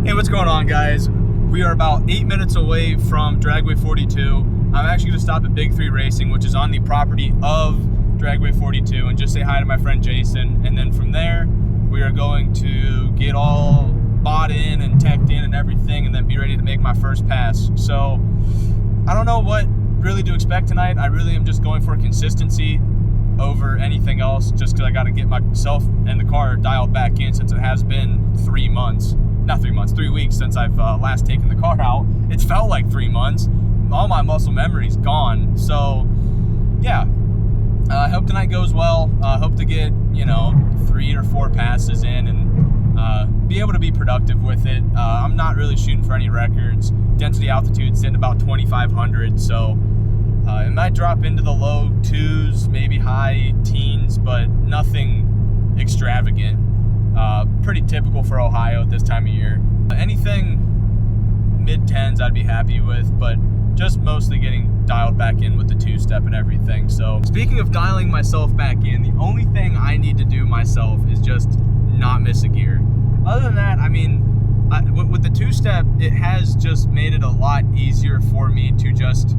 Hey, what's going on, guys? We are about 8 minutes away from Dragway 42. I'm actually going to stop at Big 3 Racing, which is on the property of Dragway 42, and just say hi to my friend Jason. And then from there, we are going to get all bought in and teched in and everything, and then be ready to make my first pass. So I don't know what really to expect tonight. I really am just going for consistency over anything else, just because I got to get myself and the car dialed back in, since it has been 3 months. Not 3 months, 3 weeks since I've last taken the car out. It's felt like 3 months. All my muscle memory's gone. So yeah, I hope tonight goes well. Hope to get, 3 or 4 passes in and be able to be productive with it. I'm not really shooting for any records. Density altitude's sitting about 2,500, so it might drop into the low 2s, maybe high teens, but nothing extravagant. Pretty typical for Ohio at this time of year. Anything mid-10s I'd be happy with, but just mostly getting dialed back in with the 2-step and everything. So speaking of dialing myself back in, the only thing I need to do myself is just not miss a gear. Other than that, I mean, with the 2-step, it has just made it a lot easier for me to just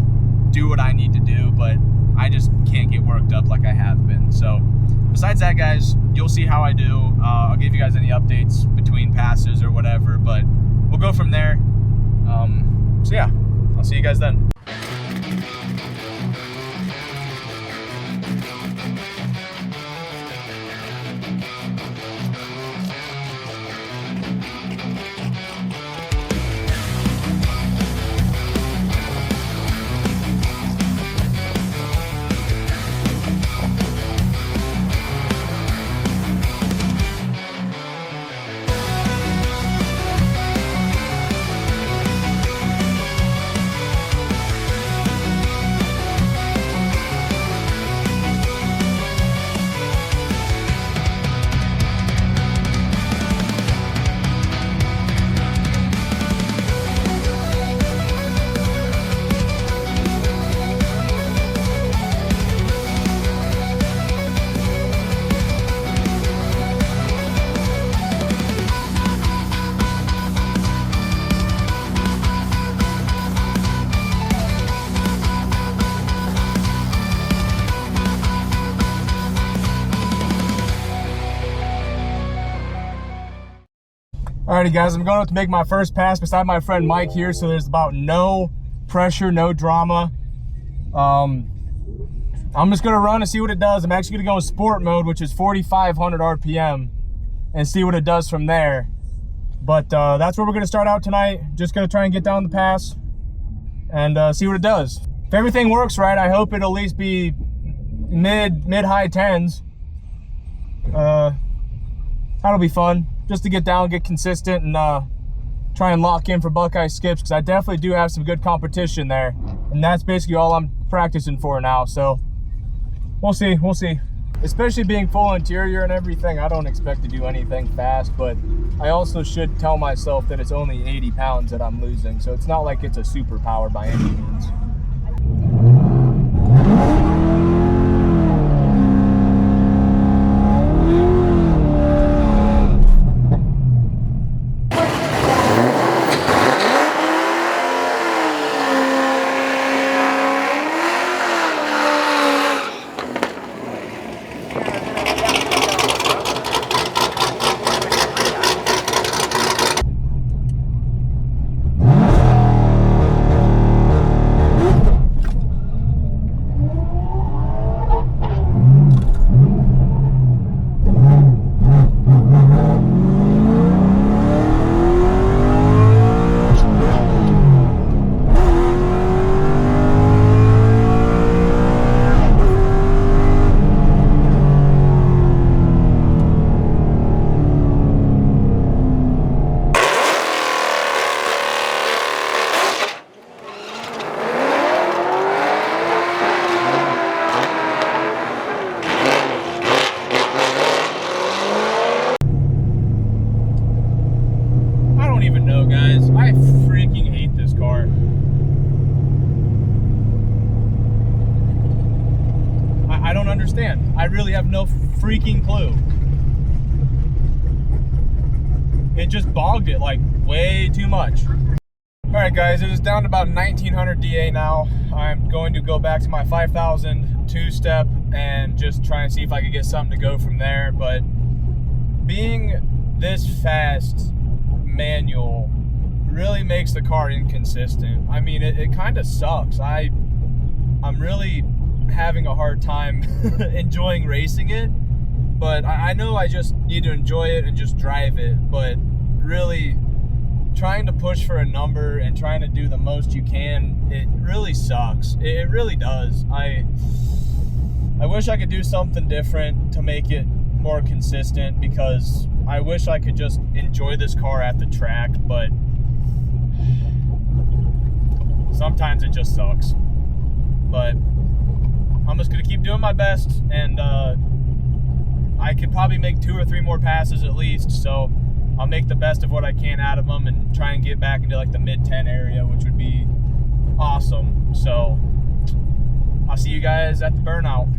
do what I need to do, but I just can't get worked up like I have been. So besides that, guys, you'll see how I do. I'll give you guys any updates between passes or whatever, but we'll go from there. So yeah, I'll see you guys then. Alrighty, guys, I'm going up to make my first pass beside my friend Mike here, so there's about no pressure, no drama. I'm just gonna run and see what it does. I'm actually gonna go in sport mode, which is 4,500 RPM, and see what it does from there. But that's where we're gonna start out tonight. Just gonna try and get down the pass and see what it does. If everything works right, I hope it'll at least be mid-high 10s. That'll be fun. Just to get down, get consistent, and try and lock in for Buckeye Skips, because I definitely do have some good competition there. And that's basically all I'm practicing for now, so we'll see. Especially being full interior and everything, I don't expect to do anything fast, but I also should tell myself that it's only 80 pounds that I'm losing, so it's not like it's a superpower by any means. I really have no freaking clue. it just bogged it like way too much. All right, guys, it is down to about 1900 DA now. I'm going to go back to my 5000 two-step and just try and see if I can get something to go from there. But being this fast manual really makes the car inconsistent. I mean, it kind of sucks. I'm really having a hard time enjoying racing it, but I know I just need to enjoy it and just drive it. But really trying to push for a number and trying to do the most you can, it really sucks. It really does. I wish I could do something different to make it more consistent, because I wish I could just enjoy this car at the track, but sometimes it just sucks. But I'm just gonna keep doing my best, and I could probably make 2 or 3 more passes at least, so I'll make the best of what I can out of them and try and get back into like the mid-10 area, which would be awesome. So I'll see you guys at the burnout.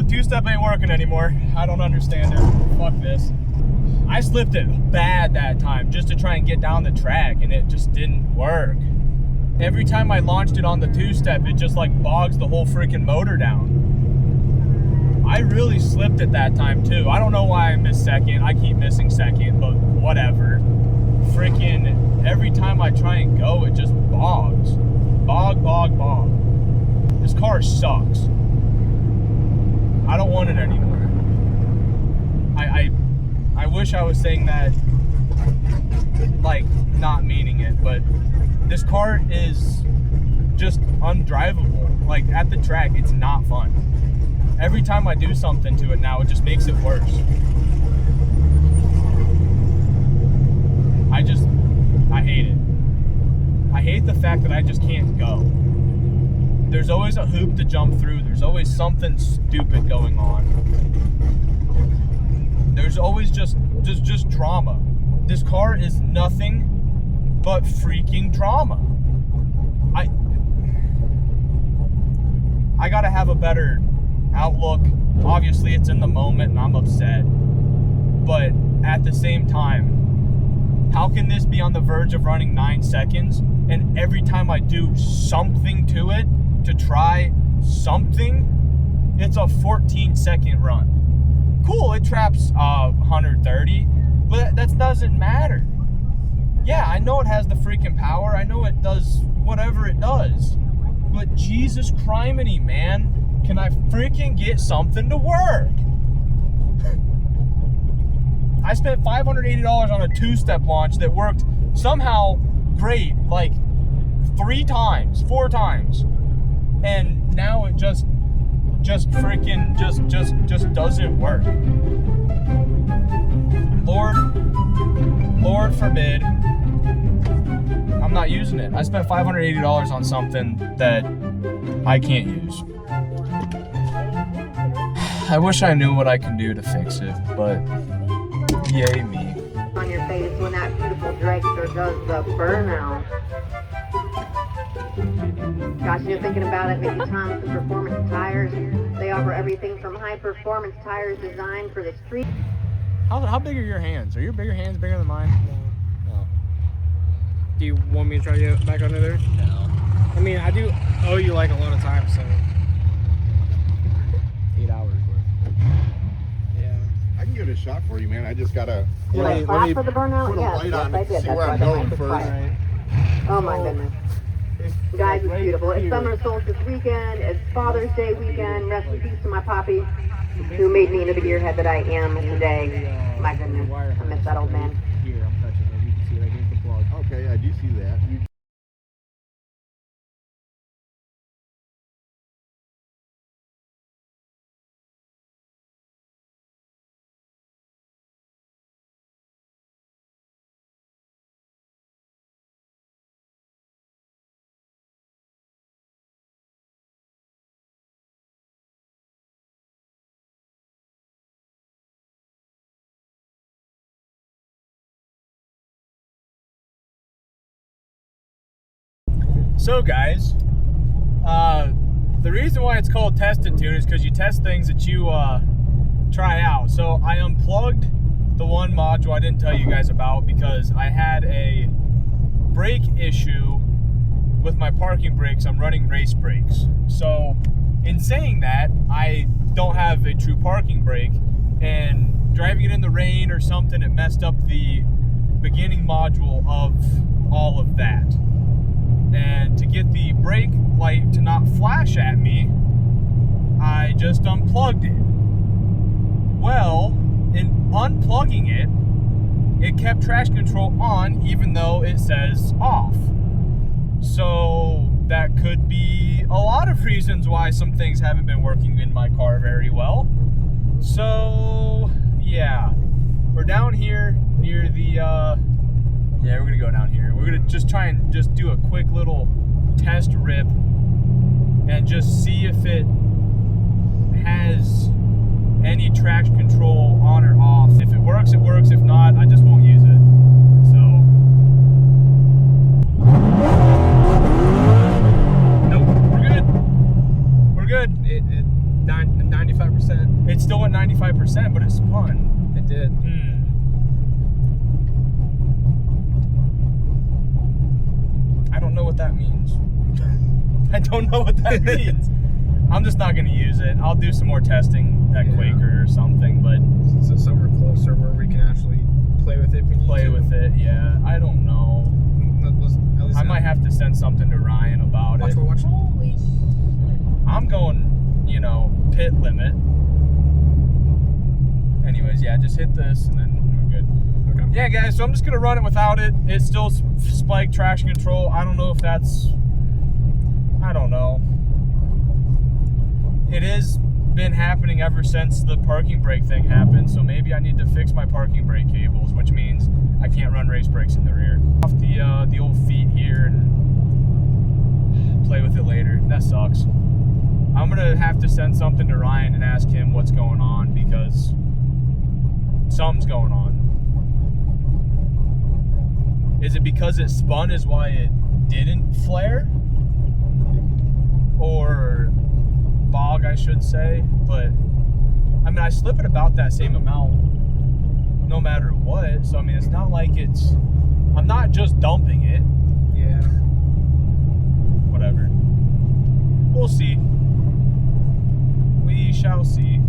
Two-step ain't working anymore. I don't understand it. Fuck this. I slipped it bad that time just to try and get down the track, and it just didn't work. Every time I launched it on the two-step, it just like bogs the whole freaking motor down. I really slipped it that time too. I don't know why I missed second. I keep missing second, but whatever. Freaking every time I try and go, it just bogs. Bog. This car sucks. I don't want it anymore. I wish I was saying that like not meaning it, but this car is just undrivable. Like at the track, it's not fun. Every time I do something to it now, it just makes it worse. I hate it. I hate the fact that I just can't go. There's always a hoop to jump through. There's always something stupid going on. There's always just drama. This car is nothing but freaking drama. I gotta have a better outlook. Obviously, it's in the moment and I'm upset. But at the same time, how can this be on the verge of running 9 seconds, and every time I do something to it, to try something, it's a 14-second run. Cool, it traps 130, but that doesn't matter. Yeah, I know it has the freaking power. I know it does whatever it does. But Jesus criminy, man, can I freaking get something to work? I spent $580 on a two-step launch that worked somehow great, like 4 times. And now it just freaking doesn't work. Lord forbid I'm not using it. I spent $580 on something that I can't use. I wish I knew what I can do to fix it, but yay me. On your face when that beautiful dragster does the burnout. Gosh, you're thinking about it, maybe Thompson Performance Tires. They offer everything from high performance tires designed for the street. How big are your hands? Are your hands bigger than mine? No. Do you want me to try to get back under there? No. I mean, I do owe you like a lot of time, so 8 hours worth. Yeah. I can give it a shot for you, man. I just gotta For the burnout? put a Yes, light yes, on I it, did. see That's where why I'm the going mic is first. quiet. Right. Oh my goodness. Guys, it's beautiful. It's summer solstice weekend. It's Father's Day weekend. Rest in peace to my poppy, who made me into the gearhead that I am today. My goodness, I miss that old man. Here, I'm touching it. You can see it. Here's the plug. Okay, I do see that. So guys, the reason why it's called test and tune is because you test things that you try out. So I unplugged the one module I didn't tell you guys about because I had a brake issue with my parking brakes. I'm running race brakes. So in saying that, I don't have a true parking brake, and driving it in the rain or something, it messed up the beginning module of all of that. And to get the brake light to not flash at me, I just unplugged it. Well, in unplugging it, it kept traction control on even though it says off. So that could be a lot of reasons why some things haven't been working in my car very well. So yeah, we're down here near the yeah, we're gonna go down here. We're gonna just try and just do a quick little test rip and just see if it has any traction control on or off. If it works, it works. If not, I just won't use it. So, nope, we're good. We're good. It 95%. It still went 95%, but it spun. It did. I don't know what that means. I don't know what that means. I'm just not going to use it. I'll do some more testing at Quaker or something, but So somewhere closer where we can actually play with it. If we need play to. with it. Yeah, I don't know. At least I might have to send something to Ryan about it. Watch. Holy shit. I'm going, you know, pit limit. Anyways, yeah, just hit this and then we're good. Okay. Yeah, guys, so I'm just going to run it without it. It's still spike traction control. I don't know if that's... I don't know. It has been happening ever since the parking brake thing happened, so maybe I need to fix my parking brake cables, which means I can't run race brakes in the rear. Off the old feet here and play with it later. That sucks. I'm gonna have to send something to Ryan and ask him what's going on, because something's going on. Is it because it spun is why it didn't flare? Or bog, I should say. But I mean, I slip it about that same amount no matter what, so I mean, it's not like I'm not just dumping it. Yeah. Whatever, we'll see. We shall see.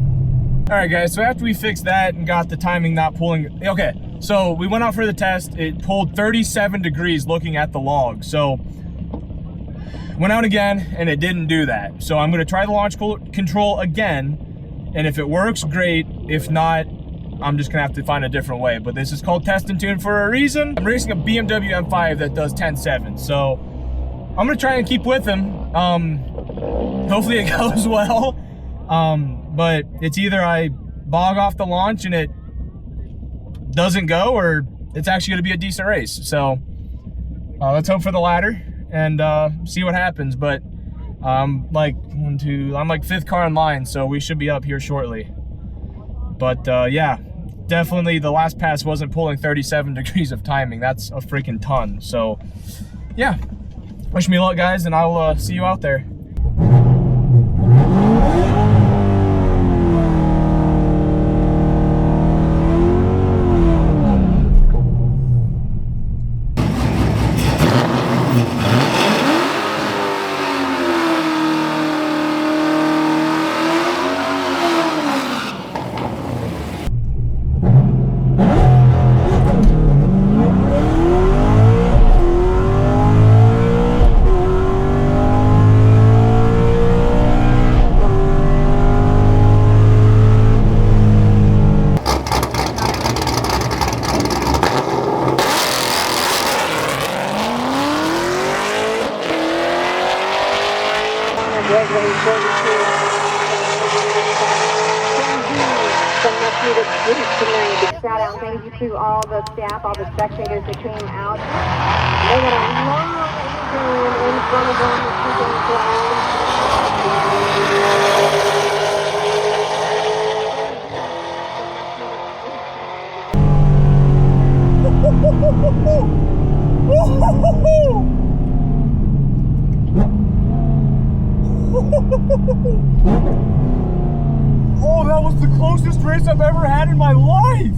All right, guys, so after we fixed that and got the timing not pulling, okay, so we went out for the test. It pulled 37 degrees looking at the log, so went out again and it didn't do that. So I'm gonna try the launch control again, and if it works, great. If not, I'm just gonna have to find a different way. But this is called test and tune for a reason. I'm racing a BMW M5 that does 10.7, so I'm gonna try and keep with him. Hopefully it goes well. But it's either I bog off the launch and it doesn't go, or it's actually gonna be a decent race. So let's hope for the latter and see what happens. But I'm like fifth car in line, so we should be up here shortly. But yeah, definitely the last pass wasn't pulling 37 degrees of timing. That's a freaking ton. So yeah, wish me luck, guys, and I'll see you out there. Dragway 42. Some much needed sleep tonight. Big shout out and thank you to all the staff, all the spectators that came out. They got a long weekend in front of them this weekend Oh, that was the closest race I've ever had in my life.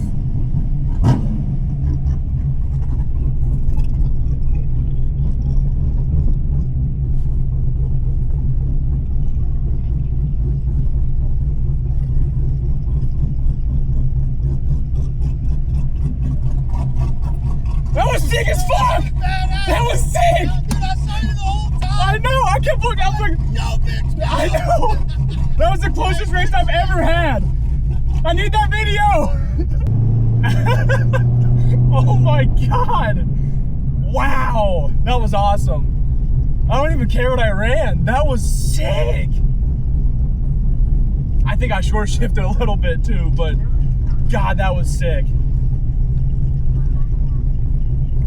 That was sick as fuck! That was sick! Dude, I saw you the whole time. I know, I kept looking, I was like, Yo, bitch. I know! That was the closest race I've ever had! I need that video! Oh my god! Wow! That was awesome. I don't even care what I ran. That was sick! I think I short shifted a little bit too, but god, that was sick.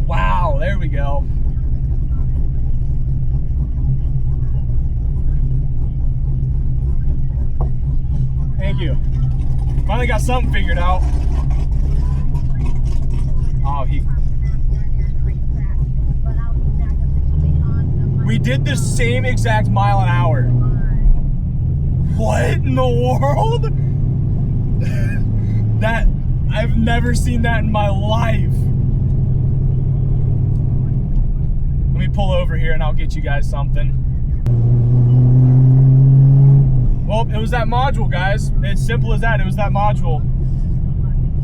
Wow, there we go. Thank you. Finally got something figured out. Oh, we did the same exact mile an hour. What in the world? That, I've never seen that in my life. Let me pull over here and I'll get you guys something. Well, it was that module, guys. It's simple as that. It was that module.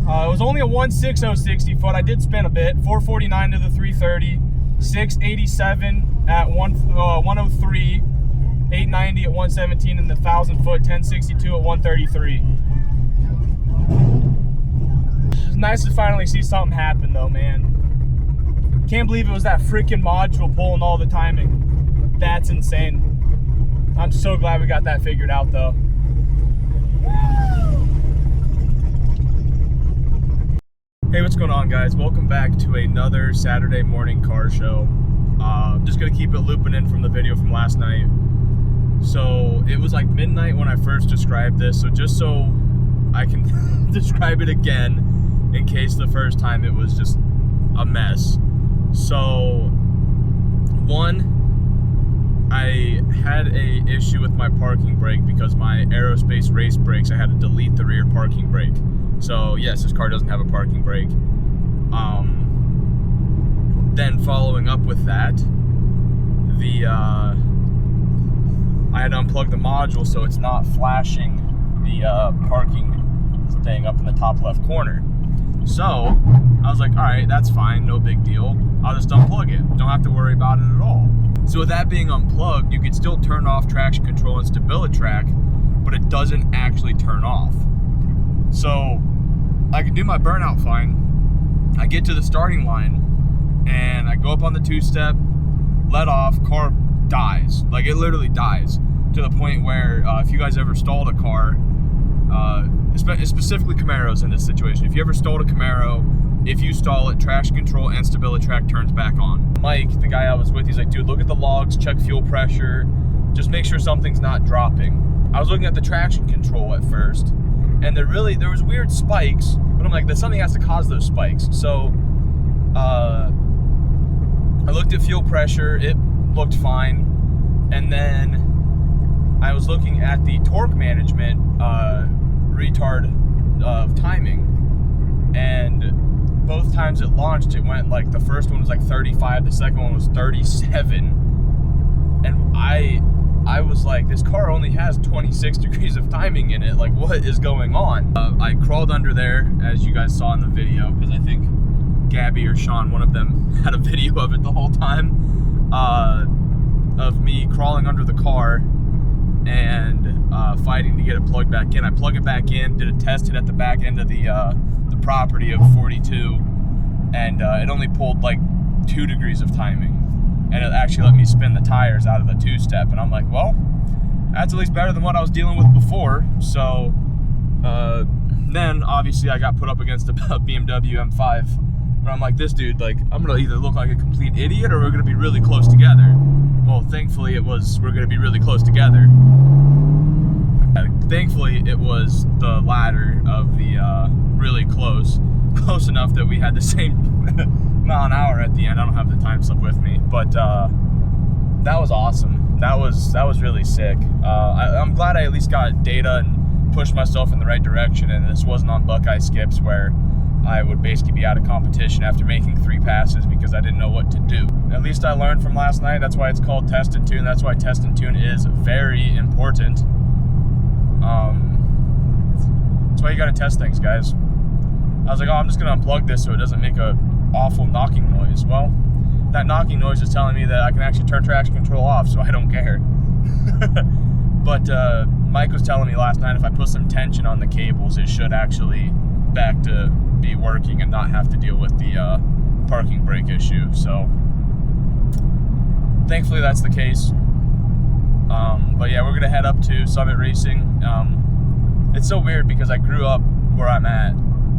It was only a 1.60 60 foot. I did spin a bit. 449 to the 330, 687 at 103, 890 at 117, and the 1,000 foot 1062 at 133. It's nice to finally see something happen, though, man. Can't believe it was that freaking module pulling all the timing. That's insane. I'm so glad we got that figured out, though. Hey, what's going on, guys? Welcome back to another Saturday morning car show. Just gonna keep it looping in from the video from last night. So it was like midnight when I first described this, so just so I can describe it again in case the first time it was just a mess. So one, I had a issue with my parking brake because my aerospace race brakes, I had to delete the rear parking brake. So yes, this car doesn't have a parking brake. Then following up with that, I had to unplug the module so it's not flashing the parking thing up in the top left corner. So I was like, all right, that's fine, no big deal. I'll just unplug it. Don't have to worry about it at all. So with that being unplugged, you could still turn off traction control and StabiliTrak, but it doesn't actually turn off. So I can do my burnout fine. I get to the starting line and I go up on the two-step, let off, car dies. Like, it literally dies to the point where if you guys ever stalled a car, specifically Camaros in this situation, if you ever stalled a Camaro, if you stall it, traction control and StabiliTrak turns back on. Mike, the guy I was with, he's like, dude, look at the logs, check fuel pressure, just make sure something's not dropping. I was looking at the traction control at first, and there was weird spikes, but I'm like, something has to cause those spikes. So I looked at fuel pressure, it looked fine, and then I was looking at the torque management retard of timing, and both times it launched, it went like, the first one was like 35, the second one was 37, and I was like, this car only has 26 degrees of timing in it, like, what is going on? I crawled under there, as you guys saw in the video, because I think Gabby or Sean, one of them, had a video of it the whole time, of me crawling under the car and fighting to get it plugged back in. I plug it back in, did a test it at the back end of the property of 42, and it only pulled like 2 degrees of timing, and it actually let me spin the tires out of the two-step, and I'm like, well, that's at least better than what I was dealing with before. So then obviously I got put up against a BMW M5, where I'm like, this dude, like, I'm gonna either look like a complete idiot or we're gonna be really close together. Well, thankfully we're gonna be really close together. Thankfully it was the latter of the really close enough that we had the same mile an hour at the end. I don't have the time slip with me, but that was awesome. That was really sick. I'm glad I at least got data and pushed myself in the right direction, and this wasn't on Buckeye Skips where I would basically be out of competition after making 3 passes because I didn't know what to do. At least I learned from last night. That's why it's called Test and Tune. That's why Test and Tune is very important. That's why you gotta test things, guys. I was like, oh, I'm just gonna unplug this so it doesn't make a awful knocking noise. Well, that knocking noise is telling me that I can actually turn traction control off, so I don't care. But Mike was telling me last night if I put some tension on the cables, it should actually back to be working and not have to deal with the parking brake issue. So thankfully that's the case. But yeah, we're gonna head up to Summit Racing. It's so weird because I grew up where I'm at,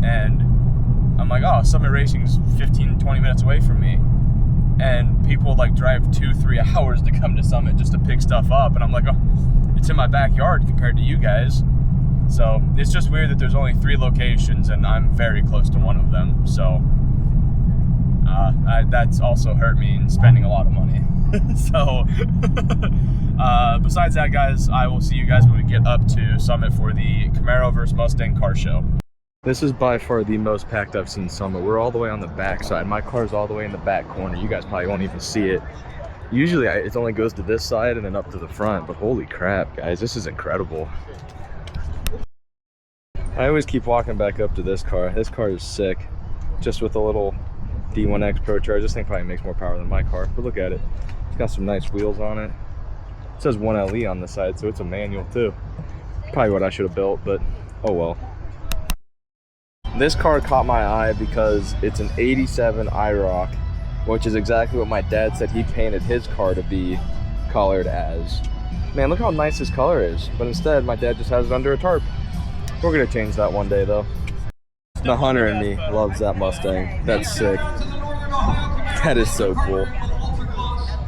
and I'm like, oh, Summit Racing's 15-20 minutes away from me, and people like drive 2-3 hours to come to Summit just to pick stuff up, and I'm like, oh, it's in my backyard compared to you guys. So it's just weird that there's only 3 locations and I'm very close to one of them. So that's also hurt me in spending a lot of money. So besides that, guys, I will see you guys when we get up to Summit for the Camaro versus Mustang car show. This is by far the most packed I've seen Summit. We're all the way on the back side. My car's all the way in the back corner. You guys probably won't even see it. Usually it only goes to this side and then up to the front, but holy crap, guys, this is incredible. I always keep walking back up to this car. This car is sick. Just with a little D1X Pro Charge. This thing probably makes more power than my car, but look at it. It's got some nice wheels on it. It says 1LE on the side, so it's a manual too. Probably what I should have built, but oh well. This car caught my eye because it's an 87 IROC, which is exactly what my dad said he painted his car to be colored as. Man, look how nice this color is, but instead my dad just has it under a tarp. We're gonna change that one day though. The hunter in me loves that Mustang. That's sick. That is so cool.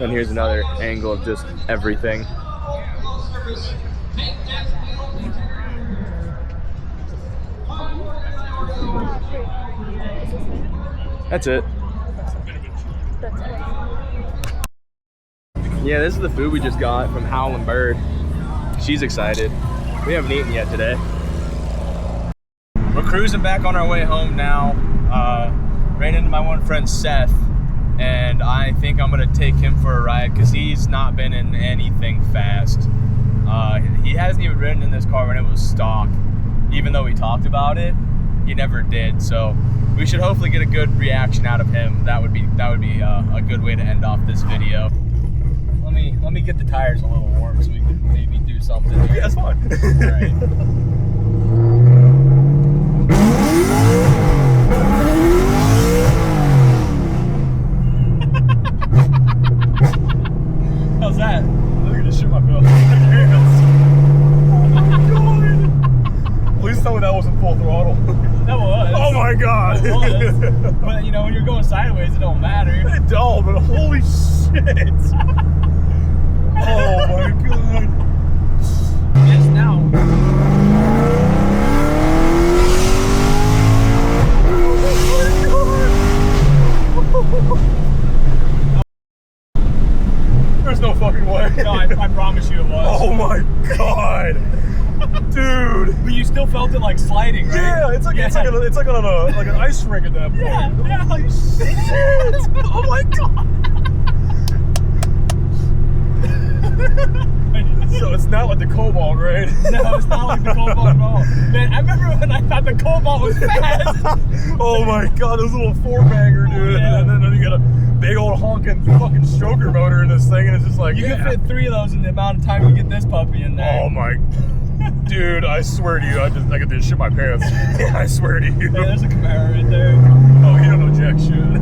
And here's another angle of just everything. That's it. Yeah, this is the food we just got from Howlin' Bird. She's excited. We haven't eaten yet today. We're cruising back on our way home now. Ran into my one friend Seth, and I think I'm gonna take him for a ride because he's not been in anything fast. He hasn't even ridden in this car when it was stock. Even though we talked about it, he never did. So we should hopefully get a good reaction out of him. That would be a good way to end off this video. Let me get the tires a little warm so we can maybe do something. Yeah, that's fine. All right. How's that? I'm gonna shit my pants. Please tell me that wasn't full throttle. That was. Oh my god. It was. But you know, when you're going sideways, it don't matter. It don't, but holy shit. Oh my god. Yes, now. There's no fucking way. No, I promise you it was. Oh my god. Dude. But you still felt it like sliding, right? Yeah, it's like on an ice rink at that point. Yeah, like shit. Oh my god. So it's not like the Cobalt, right? No, it's not like the Cobalt at all. Man, I remember when I thought the Cobalt was fast. Oh my god, this little 4-banger, dude. Yeah. And then you got a big old honking fucking stroker motor in this thing, and it's just like, you can fit 3 of those in the amount of time you get this puppy in there. Oh my, dude, I swear to you, I could just shit my pants. I swear to you. Yeah, there's a Camaro right there. Oh, you don't know jack shit.